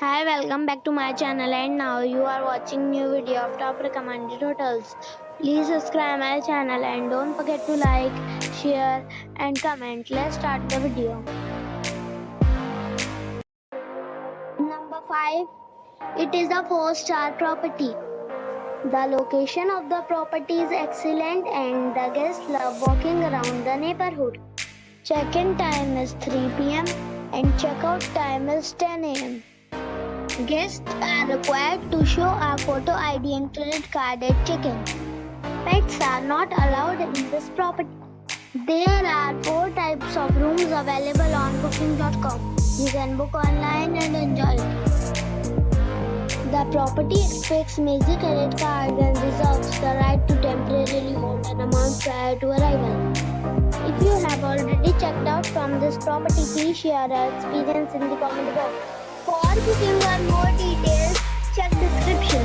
Hi, welcome back to my channel, and now you are watching new video of top recommended hotels. Please subscribe my channel and don't forget to like, share and comment. Let's start the video. Number 5. It is a 4-star property. The location of the property is excellent and the guests love walking around the neighborhood. Check-in time is 3 p.m. and check-out time is 10 a.m. Guests are required to show a photo ID and credit card at check-in. Pets are not allowed in this property. There are 4 types of rooms available on booking.com. You can book online and enjoy it. The property expects major credit card and reserves the right to temporarily hold an amount prior to arrival. If you have already checked out from this property, please share your experience in the comment box. For booking or more details, check description.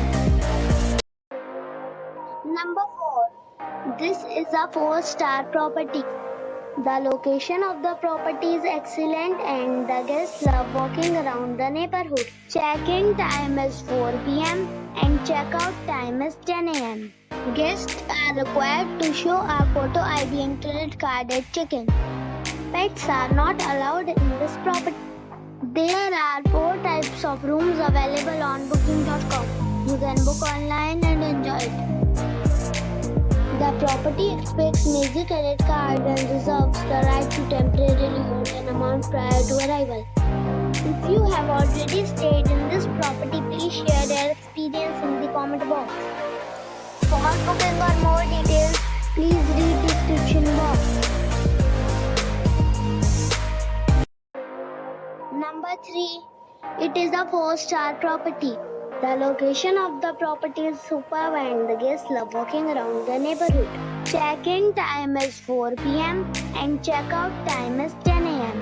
Number 4. This is a 4-star property. The location of the property is excellent and the guests love walking around the neighborhood. Check-in time is 4 p.m. and check-out time is 10 a.m. Guests are required to show a photo ID and credit card at check-in. Pets are not allowed in this property. There are 4 types of rooms available on booking.com. You can book online and enjoy it. The property expects major credit card and reserves the right to temporarily hold an amount prior to arrival. If you have already stayed in this property, please share your experience in the comment box. For booking or more details, please read description box. Number 3. It is a 4-star property. The location of the property is superb and the guests love walking around the neighborhood. Check-in time is 4 p.m. and check-out time is 10 a.m.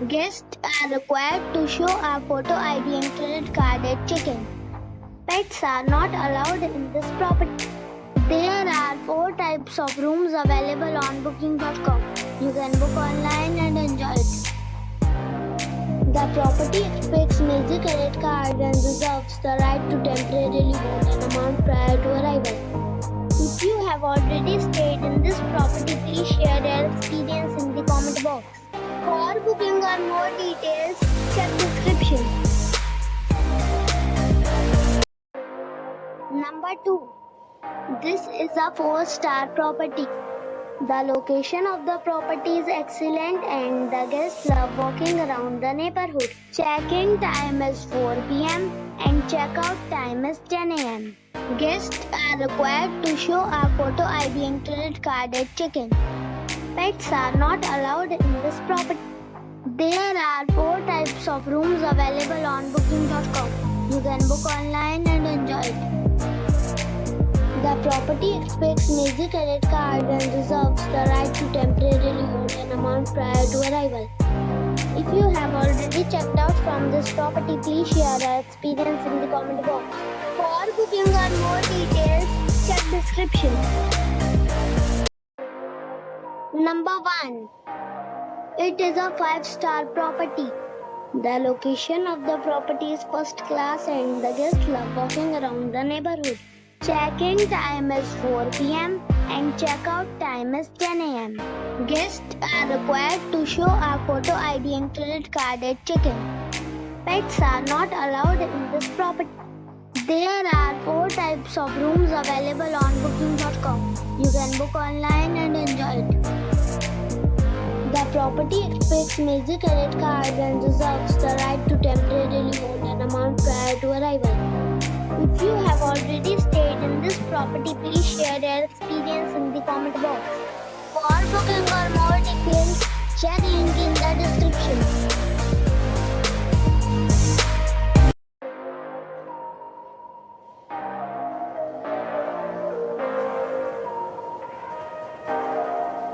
Guests are required to show a photo ID and credit card at check-in. Pets are not allowed in this property. There are 4 types of rooms available on booking.com. You can book online and enjoy it. The property expects major credit card and reserves the right to temporarily hold an amount prior to arrival. If you have already stayed in this property, please share your experience in the comment box. For booking or more details, check description. Number 2. This is a 4-star property. The location of the property is excellent and the guests love walking around the neighborhood. Check-in time is 4 p.m. and check-out time is 10 a.m. Guests are required to show a photo ID and credit card at check-in. Pets are not allowed in this property. There are 4 types of rooms available on booking.com. You can book online and enjoy it. The property expects major credit card and reserves the right to temporarily hold an amount prior to arrival. If you have already checked out from this property, please share your experience in the comment box. For booking or more details, check description. Number 1. It is a 5-star property. The location of the property is first class and the guests love walking around the neighborhood. Check-in time is 4 p.m. and check-out time is 10 a.m. Guests are required to show a photo ID and credit card at check-in. Pets are not allowed in this property. There are 4 types of rooms available on booking.com. You can book online and enjoy it. The property expects major credit card and reserves the right to temporarily hold an amount prior to arrival. If you have already stayed in this property, please share your experience in the comment box. For booking or more details, check link in the description.